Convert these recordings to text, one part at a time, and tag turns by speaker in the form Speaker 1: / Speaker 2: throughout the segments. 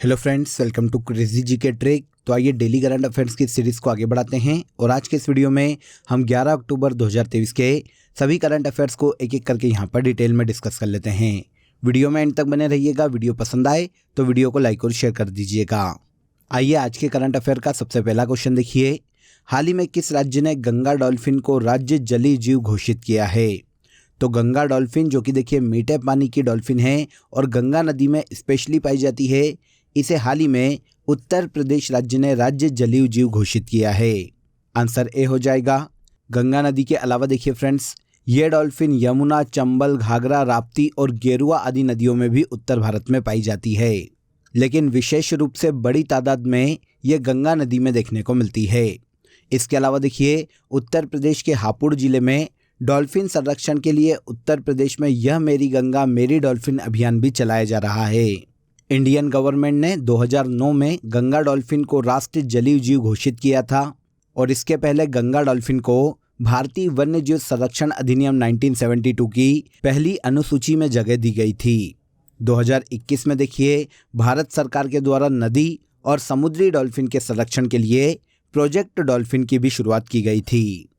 Speaker 1: Hello friends, welcome to crazy G K trick. तो आइए daily current affairs की series को आगे बढ़ाते हैं और आज के इस वीडियो में हम 11 अक्टूबर 2023 के सभी करंट अफेयर्स को एक एक करके यहाँ पर डिटेल में डिस्कस कर लेते हैं। वीडियो में एंड तक बने रहिएगा। वीडियो पसंद आए तो वीडियो को लाइक और शेयर कर दीजिएगा। आइए आज के करंट अफेयर का सबसे पहला क्वेश्चन देखिए। हाल ही में किस राज्य ने गंगा डॉल्फिन को राज्य जलीय जीव घोषित किया है? तो गंगा डॉल्फिन जो कि देखिए मीठे पानी की डॉल्फिन है और गंगा नदी में स्पेशली पाई जाती है, इसे हाल ही में उत्तर प्रदेश राज्य ने राज्य जलीय जीव घोषित किया है। आंसर ए हो जाएगा। गंगा नदी के अलावा देखिए फ्रेंड्स, ये डॉल्फिन यमुना, चंबल, घाघरा, राप्ती और गेरुआ आदि नदियों में भी उत्तर भारत में पाई जाती है, लेकिन विशेष रूप से बड़ी तादाद में ये गंगा नदी में देखने को मिलती है। इसके अलावा देखिए उत्तर प्रदेश के हापुड़ जिले में डॉल्फिन संरक्षण के लिए उत्तर प्रदेश में यह मेरी गंगा मेरी डॉल्फिन अभियान भी चलाया जा रहा है। इंडियन गवर्नमेंट ने 2009 में गंगा डॉल्फिन को राष्ट्रीय जलीय जीव घोषित किया था और इसके पहले गंगा डॉल्फिन को भारतीय वन्य जीव संरक्षण अधिनियम 1972 की पहली अनुसूची में जगह दी गई थी। 2021 में देखिए भारत सरकार के द्वारा नदी और समुद्री डॉल्फिन के संरक्षण के लिए प्रोजेक्ट डॉल्फिन की भी शुरुआत की गई थी।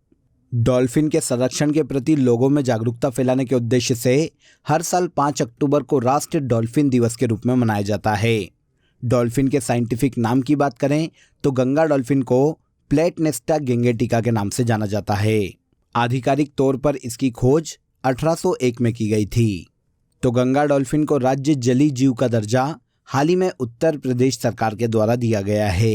Speaker 1: डॉल्फिन के संरक्षण के प्रति लोगों में जागरूकता फैलाने के उद्देश्य से हर साल 5 अक्टूबर को राष्ट्रीय डॉल्फिन दिवस के रूप में मनाया जाता है। डॉल्फिन के साइंटिफिक नाम की बात करें तो गंगा डॉल्फिन को प्लेटनेस्टा गेंगेटिका के नाम से जाना जाता है। आधिकारिक तौर पर इसकी खोज 1801 में की गई थी। तो गंगा डॉल्फिन को राज्य जलीय जीव का दर्जा हाल ही में उत्तर प्रदेश सरकार के द्वारा दिया गया है।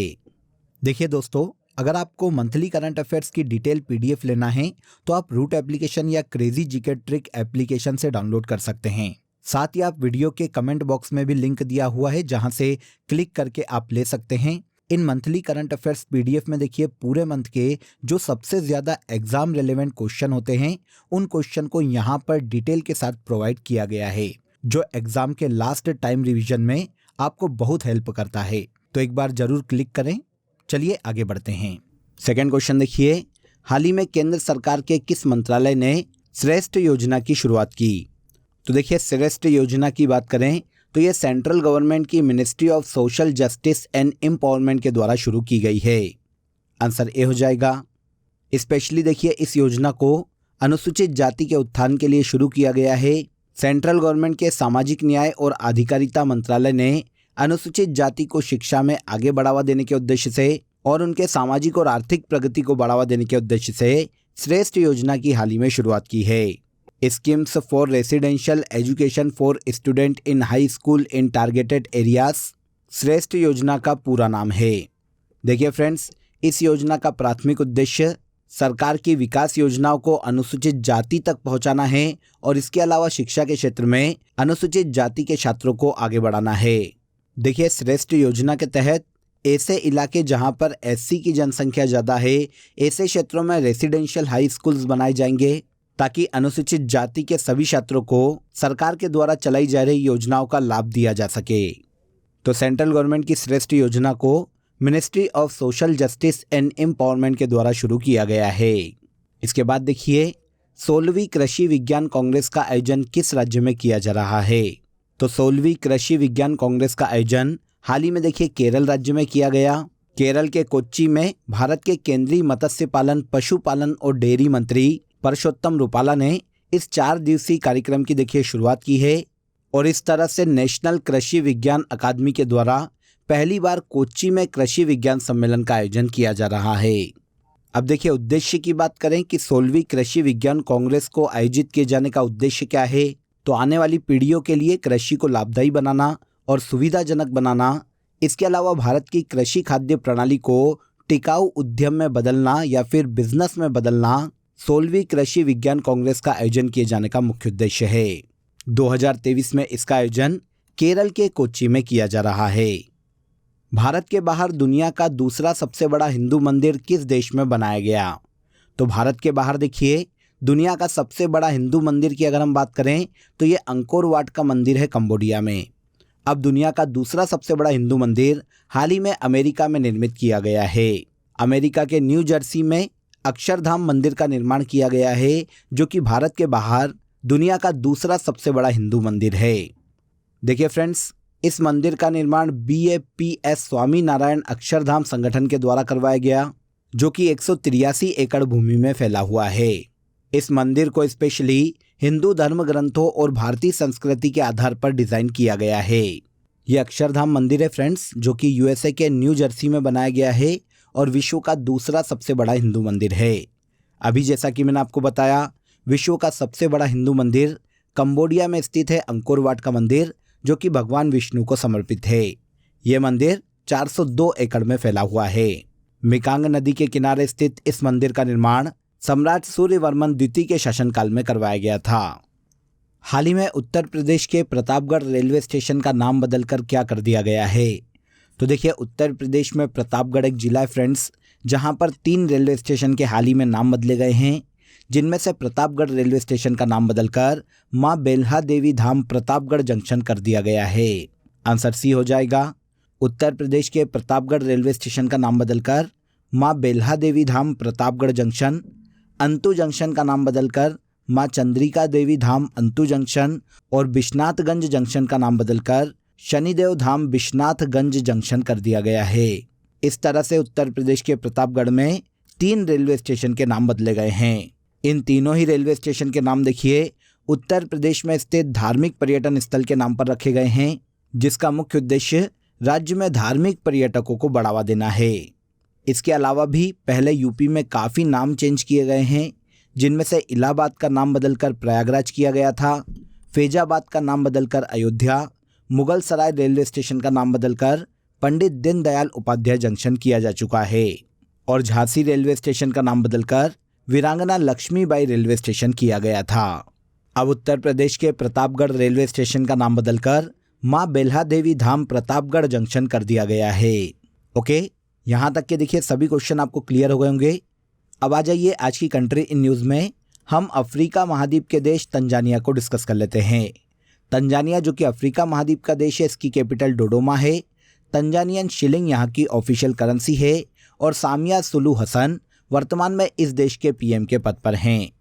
Speaker 1: देखिए दोस्तों, अगर आपको मंथली करंट अफेयर्स की डिटेल पीडीएफ लेना है तो आप रूट एप्लीकेशन या क्रेजी जीके ट्रिक एप्लीकेशन से डाउनलोड कर सकते हैं। साथ ही आप वीडियो के कमेंट बॉक्स में भी लिंक दिया हुआ है, जहां से क्लिक करके आप ले सकते हैं। इन मंथली करंट अफेयर्स पीडीएफ में देखिए पूरे मंथ के जो सबसे ज्यादा एग्जाम रिलेवेंट क्वेश्चन होते हैं, उन क्वेश्चन को यहाँ पर डिटेल के साथ प्रोवाइड किया गया है, जो एग्जाम के लास्ट टाइम रिविजन में आपको बहुत हेल्प करता है। तो एक बार जरूर क्लिक करें। चलिए आगे बढ़ते हैं। सेकंड क्वेश्चन देखिए। हाल ही में केंद्र सरकार के किस मंत्रालय ने श्रेष्ठ योजना की शुरुआत की? तो देखिए श्रेष्ठ योजना की बात करें तो ये सेंट्रल गवर्नमेंट की ministry of social justice and empowerment के द्वारा शुरू की गई है। आंसर ए हो जाएगा। स्पेशली देखिए इस योजना को अनुसूचित जाति के उत्थान के लिए शुरू किया गया है। सेंट्रल गवर्नमेंट के सामाजिक न्याय और अधिकारिता मंत्रालय ने अनुसूचित जाति को शिक्षा में आगे बढ़ावा देने के उद्देश्य से और उनके सामाजिक और आर्थिक प्रगति को बढ़ावा देने के उद्देश्य से श्रेष्ठ योजना की हाल ही में शुरुआत की है। Schemes for residential education for student in high school in targeted areas श्रेष्ठ योजना का पूरा नाम है। देखिए फ्रेंड्स, इस योजना का प्राथमिक उद्देश्य सरकार की विकास योजनाओं को अनुसूचित जाति तक पहुंचाना है और इसके अलावा शिक्षा के क्षेत्र में अनुसूचित जाति के छात्रों को आगे बढ़ाना है। देखिए श्रेष्ठ योजना के तहत ऐसे इलाके जहां पर एससी की जनसंख्या ज़्यादा है, ऐसे क्षेत्रों में रेसिडेंशियल हाई स्कूल्स बनाए जाएंगे ताकि अनुसूचित जाति के सभी छात्रों को सरकार के द्वारा चलाई जा रही योजनाओं का लाभ दिया जा सके। तो सेंट्रल गवर्नमेंट की श्रेष्ठ योजना को ministry of social justice and empowerment के द्वारा शुरू किया गया है। इसके बाद देखिए 16वीं कृषि विज्ञान कांग्रेस का आयोजन किस राज्य में किया जा रहा है? तो 16वीं कृषि विज्ञान कांग्रेस का आयोजन हाल ही में देखिए केरल राज्य में किया गया। केरल के कोच्चि में भारत के केंद्रीय मत्स्य पालन, पशुपालन और डेयरी मंत्री परषोत्तम रुपाला ने इस 4 दिवसीय कार्यक्रम की देखिए शुरुआत की है और इस तरह से नेशनल कृषि विज्ञान अकादमी के द्वारा पहली बार कोच्चि में कृषि विज्ञान सम्मेलन का आयोजन किया जा रहा है। अब देखिए उद्देश्य की बात करें कि 16वीं कृषि विज्ञान कांग्रेस को आयोजित किए जाने का उद्देश्य क्या है, तो आने वाली पीढ़ियों के लिए कृषि को लाभदायी बनाना और सुविधाजनक बनाना, इसके अलावा भारत की कृषि खाद्य प्रणाली को टिकाऊ उद्यम में बदलना या फिर बिजनेस में बदलना 16वीं कृषि विज्ञान कांग्रेस का आयोजन किए जाने का मुख्य उद्देश्य है। 2023 में इसका आयोजन केरल के कोच्चि में किया जा रहा है। भारत के बाहर दुनिया का दूसरा सबसे बड़ा हिंदू मंदिर किस देश में बनाया गया? तो भारत के बाहर देखिए दुनिया का सबसे बड़ा हिंदू मंदिर की अगर हम बात करें तो ये अंकोर वाट का मंदिर है कंबोडिया में। अब दुनिया का दूसरा सबसे बड़ा हिंदू मंदिर हाल ही में अमेरिका में निर्मित किया गया है। अमेरिका के न्यू जर्सी में अक्षरधाम मंदिर का निर्माण किया गया है, जो कि भारत के बाहर दुनिया का दूसरा सबसे बड़ा हिंदू मंदिर है। देखिए फ्रेंड्स, इस मंदिर का निर्माण BAPS स्वामी नारायण अक्षरधाम संगठन के द्वारा करवाया गया, जो कि 183 एकड़ भूमि में फैला हुआ है। इस मंदिर को स्पेशली हिंदू धर्म ग्रंथों और भारतीय संस्कृति के आधार पर डिजाइन किया गया है। यह अक्षरधाम मंदिर है फ्रेंड्स, जो कि USA के न्यू जर्सी में बनाया गया है और विश्व का दूसरा सबसे बड़ा हिंदू मंदिर है। अभी जैसा कि मैंने आपको बताया, विश्व का सबसे बड़ा हिंदू मंदिर कंबोडिया में स्थित है अंकोर वाट का मंदिर, जो कि भगवान विष्णु को समर्पित है। यह मंदिर 402 एकड़ में फैला हुआ है। मिकांग नदी के किनारे स्थित इस मंदिर का निर्माण सम्राट सूर्यवर्मन द्वितीय के शासनकाल में करवाया गया था। हाल ही में उत्तर प्रदेश के प्रतापगढ़ रेलवे स्टेशन का नाम बदलकर क्या कर दिया गया है? तो देखिए, उत्तर प्रदेश में प्रतापगढ़ एक जिला है फ्रेंड्स, जहां पर 3 रेलवे स्टेशन के हाल ही में नाम बदले गए हैं, जिनमें से प्रतापगढ़ रेलवे स्टेशन का नाम बदलकर मां बेल्हा देवी धाम प्रतापगढ़ जंक्शन कर दिया गया है। आंसर सी हो जाएगा। उत्तर प्रदेश के प्रतापगढ़ रेलवे स्टेशन का नाम बदलकर मां बेल्हा देवी धाम प्रतापगढ़ जंक्शन, अंतु जंक्शन का नाम बदलकर मां चंद्रिका देवी धाम अंतु जंक्शन और विश्वनाथगंज जंक्शन का नाम बदलकर शनिदेव धाम विश्वनाथगंज जंक्शन कर दिया गया है। इस तरह से उत्तर प्रदेश के प्रतापगढ़ में 3 रेलवे स्टेशन के नाम बदले गए हैं। इन तीनों ही रेलवे स्टेशन के नाम देखिए उत्तर प्रदेश में स्थित धार्मिक पर्यटन स्थल के नाम पर रखे गए हैं, जिसका मुख्य उद्देश्य राज्य में धार्मिक पर्यटकों को बढ़ावा देना है। इसके अलावा भी पहले यूपी में काफ़ी नाम चेंज किए गए हैं, जिनमें से इलाहाबाद का नाम बदलकर प्रयागराज किया गया था, फैजाबाद का नाम बदलकर अयोध्या, मुगल सराय रेलवे स्टेशन का नाम बदलकर पंडित दीनदयाल उपाध्याय जंक्शन किया जा चुका है और झांसी रेलवे स्टेशन का नाम बदलकर वीरांगना लक्ष्मीबाई रेलवे स्टेशन किया गया था। अब उत्तर प्रदेश के प्रतापगढ़ रेलवे स्टेशन का नाम बदलकर मां बेल्हा देवी धाम प्रतापगढ़ जंक्शन कर दिया गया है। ओके, यहाँ तक के देखिए सभी क्वेश्चन आपको क्लियर हो गए होंगे। अब आ जाइए आज की कंट्री इन न्यूज़ में हम अफ्रीका महाद्वीप के देश तंजानिया को डिस्कस कर लेते हैं। तंजानिया जो कि अफ्रीका महाद्वीप का देश है, इसकी कैपिटल डोडोमा है। तंजानियन शिलिंग यहाँ की ऑफिशियल करेंसी है और सामिया सुलू हसन वर्तमान में इस देश के PM के पद पर हैं।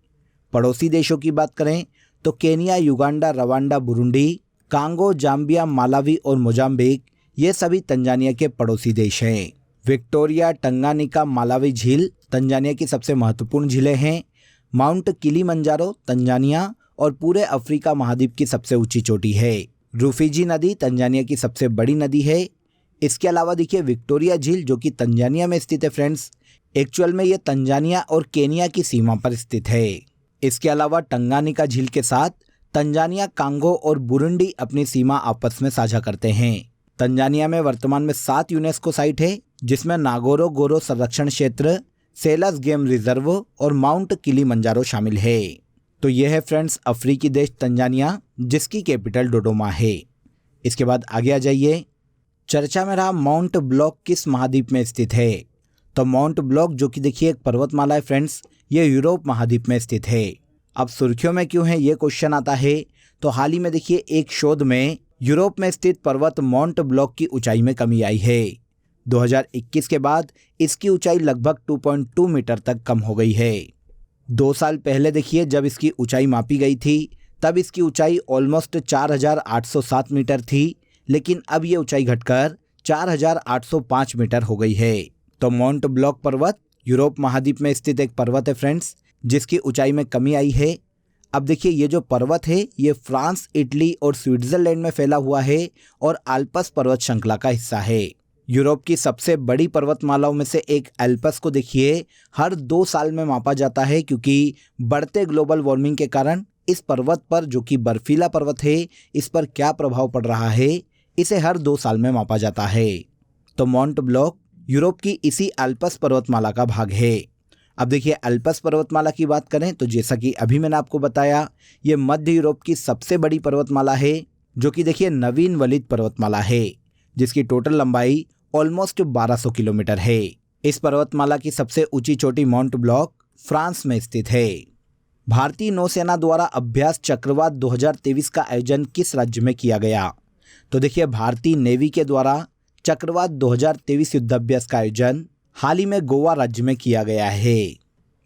Speaker 1: पड़ोसी देशों की बात करें तो Kenya, Uganda, Rwanda, Burundi, Congo, Zambia, Malawi और मोजाम्बिक ये सभी तंजानिया के पड़ोसी देश हैं। विक्टोरिया, टंगानिका, मालावी झील तंजानिया की सबसे महत्वपूर्ण झीलें हैं। माउंट किलीमंजारो तंजानिया और पूरे अफ्रीका महाद्वीप की सबसे ऊंची चोटी है। रूफिजी नदी तंजानिया की सबसे बड़ी नदी है। इसके अलावा देखिए विक्टोरिया झील जो कि तंजानिया में स्थित है फ्रेंड्स, एक्चुअल में ये तंजानिया और केनिया की सीमा पर स्थित है। इसके अलावा टंगानिका झील के साथ तंजानिया, कांगो और बुरुंडी अपनी सीमा आपस में साझा करते हैं। तंजानिया में वर्तमान में 7 यूनेस्को साइट है, जिसमें नागोरो-गोरो संरक्षण क्षेत्र, सेलस गेम रिजर्व और माउंट किलीमंजारो शामिल है। तो यह है फ्रेंड्स अफ्रीकी देश तंजानिया, जिसकी कैपिटल डोडोमा है। इसके बाद आगे आ जाइए, चर्चा में रहा माउंट ब्लॉक किस महाद्वीप में स्थित है? तो माउंट ब्लॉक जो कि देखिए एक पर्वतमाला है फ्रेंड्स, ये यूरोप महाद्वीप में स्थित है। अब सुर्खियों में क्यों है ये क्वेश्चन आता है, तो हाल ही में देखिए एक शोध में यूरोप में स्थित पर्वत माउंट ब्लॉक की ऊंचाई में कमी आई है। 2021 के बाद इसकी ऊंचाई लगभग 2.2 मीटर तक कम हो गई है। 2 साल पहले देखिए जब इसकी ऊंचाई मापी गई थी तब इसकी ऊंचाई ऑलमोस्ट 4807 मीटर थी, लेकिन अब ये ऊंचाई घटकर 4805 मीटर हो गई है। तो माउंट ब्लॉक पर्वत यूरोप महाद्वीप में स्थित एक पर्वत है फ्रेंड्स, जिसकी ऊंचाई में कमी आई है। अब देखिए ये जो पर्वत है ये फ्रांस, इटली और स्विट्जरलैंड में फैला हुआ है और आल्पस पर्वत श्रृंखला का हिस्सा है। यूरोप की सबसे बड़ी पर्वतमालाओं में से एक एल्पस को देखिए हर 2 साल में मापा जाता है, क्योंकि बढ़ते ग्लोबल वार्मिंग के कारण इस पर्वत पर जो कि बर्फीला पर्वत है, इस पर क्या प्रभाव पड़ रहा है, इसे हर 2 साल में मापा जाता है। तो माउंट ब्लॉक यूरोप की इसी एल्पस पर्वतमाला का भाग है। अब देखिए एल्पस पर्वतमाला की बात करें तो जैसा कि अभी मैंने आपको बताया, ये मध्य यूरोप की सबसे बड़ी पर्वतमाला है, जो कि देखिए नवीन वलित पर्वतमाला है, जिसकी टोटल लंबाई ऑलमोस्ट 1200 किलोमीटर है। इस पर्वतमाला की सबसे ऊंची चोटी माउंट ब्लॉक फ्रांस में स्थित है। भारतीय नौसेना द्वारा अभ्यास चक्रवात 2023 का आयोजन किस राज्य में किया गया? तो देखिए भारतीय नेवी के द्वारा चक्रवात 2023 युद्धाभ्यास का आयोजन हाल ही में गोवा राज्य में किया गया है।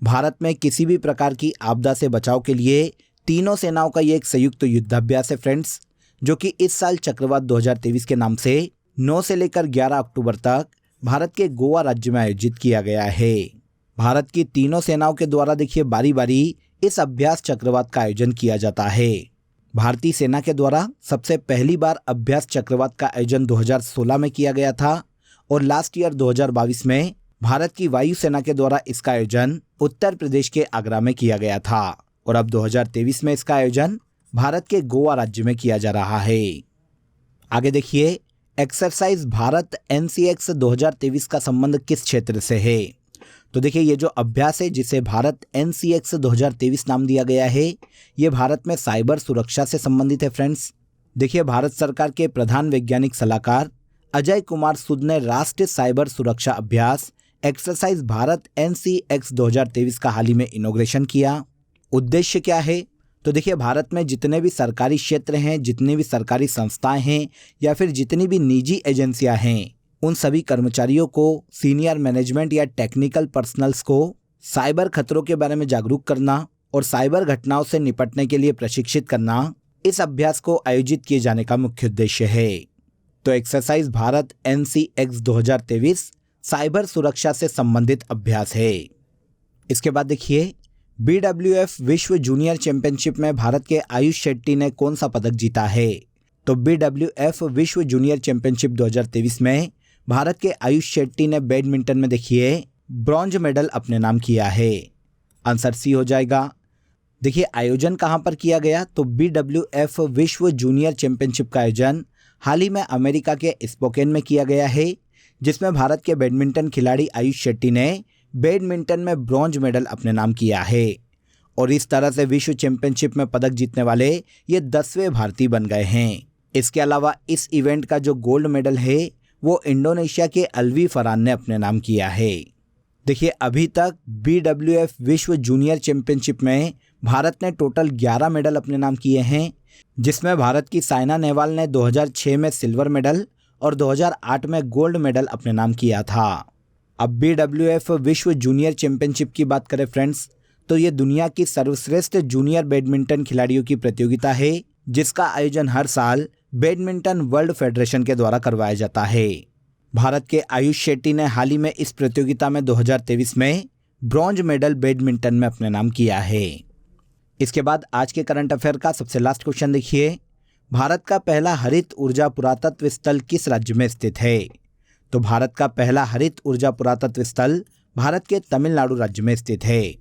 Speaker 1: भारत में किसी भी प्रकार की आपदा से बचाव के लिए तीनों सेनाओं का ये एक संयुक्त युद्धाभ्यास है फ्रेंड्स, जो कि इस साल चक्रवात 2023 के नाम से 9 से लेकर 11 अक्टूबर तक भारत के गोवा राज्य में आयोजित किया गया है। भारत की तीनों सेनाओं के द्वारा देखिए बारी बारी इस अभ्यास चक्रवात का आयोजन किया जाता है। भारतीय सेना के द्वारा सबसे पहली बार अभ्यास चक्रवात का आयोजन 2016 में किया गया था और लास्ट ईयर 2022 में भारत की वायुसेना के द्वारा इसका आयोजन उत्तर प्रदेश के आगरा में किया गया था और अब 2023 में इसका आयोजन भारत के गोवा राज्य में किया जा रहा है। आगे देखिए, एक्सरसाइज भारत NCX 2023 का संबंध किस क्षेत्र से है? तो देखिए, ये जो अभ्यास है जिसे भारत NCX 2023 नाम दिया गया है, ये भारत में साइबर सुरक्षा से संबंधित है फ्रेंड्स। देखिए, भारत सरकार के प्रधान वैज्ञानिक सलाहकार अजय कुमार सूद ने राष्ट्रीय साइबर सुरक्षा अभ्यास एक्सरसाइज भारत NCX 2023 का हाल ही में इनॉग्रेशन किया। उद्देश्य क्या है? तो देखिए, भारत में जितने भी सरकारी क्षेत्र हैं, जितनी भी सरकारी संस्थाएं हैं या फिर जितनी भी निजी एजेंसियां हैं, उन सभी कर्मचारियों को, सीनियर मैनेजमेंट या टेक्निकल पर्सनल्स को साइबर खतरों के बारे में जागरूक करना और साइबर घटनाओं से निपटने के लिए प्रशिक्षित करना इस अभ्यास को आयोजित किए जाने का मुख्य उद्देश्य है। तो एक्सरसाइज भारत NCX 2023 साइबर सुरक्षा से संबंधित अभ्यास है। इसके बाद देखिए, BWF विश्व जूनियर चैंपियनशिप में भारत के आयुष शेट्टी ने कौन सा पदक जीता है? तो BWF विश्व जूनियर चैंपियनशिप 2023 में भारत के आयुष शेट्टी ने बैडमिंटन में देखिए ब्रॉन्ज मेडल अपने नाम किया है। आंसर सी हो जाएगा। देखिए, आयोजन कहां पर किया गया? तो BWF विश्व जूनियर चैंपियनशिप का आयोजन हाल ही में अमेरिका के स्पोकेन में किया गया है, जिसमें भारत के बैडमिंटन खिलाड़ी आयुष शेट्टी ने बैडमिंटन में ब्रॉन्ज मेडल अपने नाम किया है और इस तरह से विश्व चैंपियनशिप में पदक जीतने वाले ये 10वें भारतीय बन गए हैं। इसके अलावा इस इवेंट का जो गोल्ड मेडल है वो इंडोनेशिया के अलवी फरहान ने अपने नाम किया है। देखिए, अभी तक BWF विश्व जूनियर चैंपियनशिप में भारत ने टोटल 11 मेडल अपने नाम किए हैं, जिसमें भारत की साइना नेहवाल ने 2006 में सिल्वर मेडल और 2008 में गोल्ड मेडल अपने नाम किया था। अब BWF विश्व जूनियर चैंपियनशिप की बात करें फ्रेंड्स, तो ये दुनिया की सर्वश्रेष्ठ जूनियर बैडमिंटन खिलाड़ियों की प्रतियोगिता है, जिसका आयोजन हर साल बैडमिंटन वर्ल्ड फेडरेशन के द्वारा करवाया जाता है। भारत के आयुष शेट्टी ने हाल ही में इस प्रतियोगिता में 2023 में ब्रॉन्ज मेडल बैडमिंटन में अपने नाम किया है। इसके बाद आज के करंट अफेयर का सबसे लास्ट क्वेश्चन देखिए, भारत का पहला हरित ऊर्जा पुरातत्व स्थल किस राज्य में स्थित है? तो भारत का पहला हरित ऊर्जा पुरातत्व स्थल भारत के तमिलनाडु राज्य में स्थित है।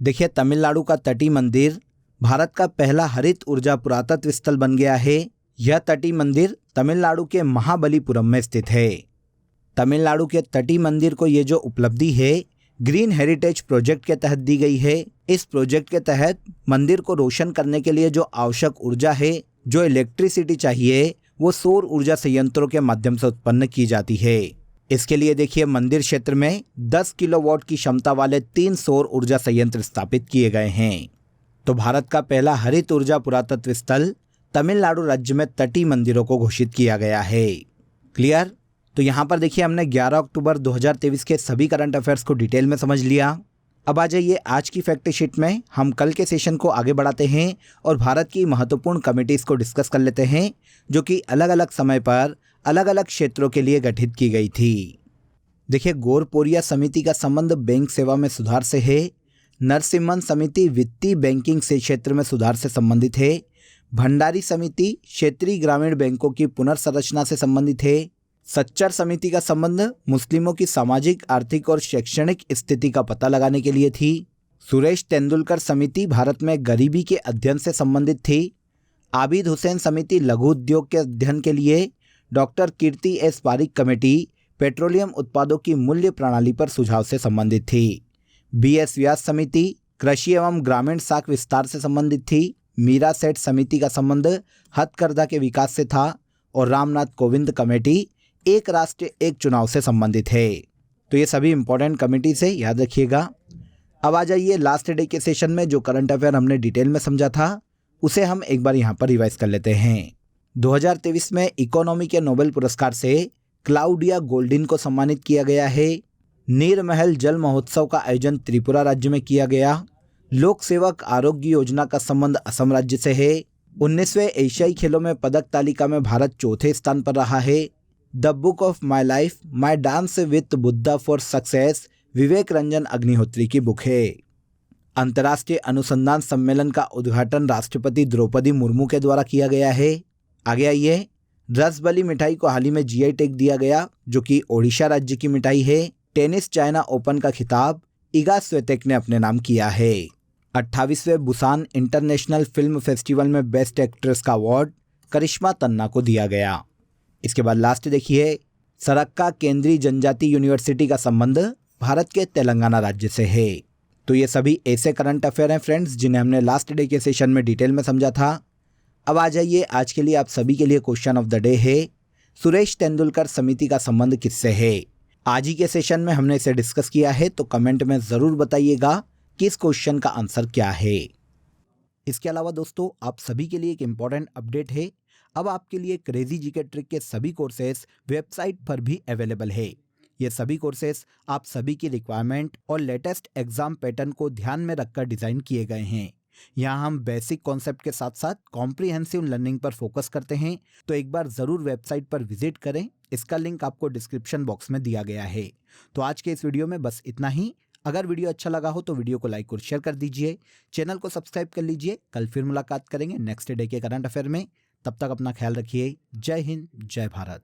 Speaker 1: देखिए, तमिलनाडु का तटीय मंदिर भारत का पहला हरित ऊर्जा पुरातत्व स्थल बन गया है। यह तटीय मंदिर तमिलनाडु के महाबलीपुरम में स्थित है। तमिलनाडु के तटीय मंदिर को ये जो उपलब्धि है ग्रीन हेरिटेज प्रोजेक्ट के तहत दी गई है। इस प्रोजेक्ट के तहत मंदिर को रोशन करने के लिए जो आवश्यक ऊर्जा है, जो इलेक्ट्रिसिटी चाहिए, वो सौर ऊर्जा संयंत्रों के माध्यम से उत्पन्न की जाती है। इसके लिए देखिए, मंदिर क्षेत्र में 10 किलोवाट की क्षमता वाले 3 सौर ऊर्जा संयंत्र स्थापित किए गए हैं। तो भारत का पहला हरित ऊर्जा पुरातत्व स्थल तमिलनाडु राज्य में तटीय मंदिरों को घोषित किया गया है। क्लियर? तो यहाँ पर देखिए, हमने 11 अक्टूबर 2023 के सभी करंट अफेयर्स को डिटेल में समझ लिया। अब आ जाइए आज की फैक्ट शीट में हम कल के सेशन को आगे बढ़ाते हैं और भारत की महत्वपूर्ण कमेटीज़ को डिस्कस कर लेते हैं, जो कि अलग अलग समय पर अलग अलग क्षेत्रों के लिए गठित की गई थी। देखिए, गौरपोरिया समिति का संबंध बैंक सेवा में सुधार से है। नरसिम्हन समिति वित्तीय बैंकिंग से क्षेत्र में सुधार से संबंधित है। भंडारी समिति क्षेत्रीय ग्रामीण बैंकों की पुनर्संरचना से संबंधित है। सच्चर समिति का संबंध मुस्लिमों की सामाजिक, आर्थिक और शैक्षणिक स्थिति का पता लगाने के लिए थी। सुरेश तेंदुलकर समिति भारत में गरीबी के अध्ययन से संबंधित थी। आबिद हुसैन समिति लघु उद्योग के अध्ययन के लिए। डॉक्टर कीर्ति एस पारिक कमेटी पेट्रोलियम उत्पादों की मूल्य प्रणाली पर सुझाव से संबंधित थी। BS व्यास समिति कृषि एवं ग्रामीण साख विस्तार से संबंधित थी। मीरा सेठ समिति का संबंध हथकरघा के विकास से था और रामनाथ कोविंद कमेटी एक राष्ट्र एक चुनाव से संबंधित है। तो ये सभी इंपॉर्टेंट कमेटी से याद रखिएगा। अब आ जाइए लास्ट डे के सेशन में जो करंट अफेयर हमने डिटेल में समझा था उसे हम एक बार यहाँ पर रिवाइज कर लेते हैं। 2023 में इकोनॉमी के नोबेल पुरस्कार से क्लाउडिया गोल्डिन को सम्मानित किया गया है। नीरमहल जल महोत्सव का आयोजन त्रिपुरा राज्य में किया गया। लोक सेवक आरोग्य योजना का संबंध असम राज्य से है। 19वें एशियाई खेलों में पदक तालिका में भारत चौथे स्थान पर रहा है। The book of my life, my dance with Buddha for success Vivek Ranjan Agnihotri की बुक है। अंतर्राष्ट्रीय अनुसंधान सम्मेलन का उद्घाटन राष्ट्रपति द्रौपदी मुर्मू के द्वारा किया गया है। आगे आइए, रसबली मिठाई को हाल ही में जीआई टैग दिया गया, जो कि ओडिशा राज्य की मिठाई है। टेनिस चाइना ओपन का खिताब इगा स्वितेक ने अपने नाम किया है। 28वें बुसान इंटरनेशनल फिल्म फेस्टिवल में बेस्ट एक्ट्रेस का अवार्ड करिश्मा तन्ना को दिया गया। इसके बाद लास्ट देखिए, सरक्का केंद्रीय जनजाति यूनिवर्सिटी का संबंध भारत के तेलंगाना राज्य से है। तो ये सभी ऐसे करंट अफेयर हैं फ्रेंड्स, जिन्हें हमने लास्ट डे के सेशन में डिटेल में समझा था। अब आ जाइए, आज के लिए आप सभी के लिए क्वेश्चन ऑफ द डे है, सुरेश तेंदुलकर समिति का संबंध किससे है। आज ही के सेशन में हमने इसे डिस्कस किया है, तो कमेंट में ज़रूर बताइएगा कि इस क्वेश्चन का आंसर क्या है। इसके अलावा दोस्तों, आप सभी के लिए एक इम्पॉर्टेंट अपडेट है। अब आपके लिए क्रेजी जीके ट्रिक के सभी कोर्सेस वेबसाइट पर भी अवेलेबल है। ये सभी कोर्सेस आप सभी की रिक्वायरमेंट और लेटेस्ट एग्जाम पैटर्न को ध्यान में रखकर डिज़ाइन किए गए हैं। यहाँ हम बेसिक कॉन्सेप्ट के साथ साथ कॉम्प्रिहेंसिव लर्निंग पर फोकस करते हैं, तो एक बार ज़रूर वेबसाइट पर विजिट करें। इसका लिंक आपको डिस्क्रिप्शन बॉक्स में दिया गया है। तो आज के इस वीडियो में बस इतना ही। अगर वीडियो अच्छा लगा हो तो वीडियो को लाइक और शेयर कर दीजिए, चैनल को सब्सक्राइब कर लीजिए। कल फिर मुलाकात करेंगे नेक्स्ट डे के करंट अफेयर में। तब तक अपना ख्याल रखिए। जय हिंद, जय भारत।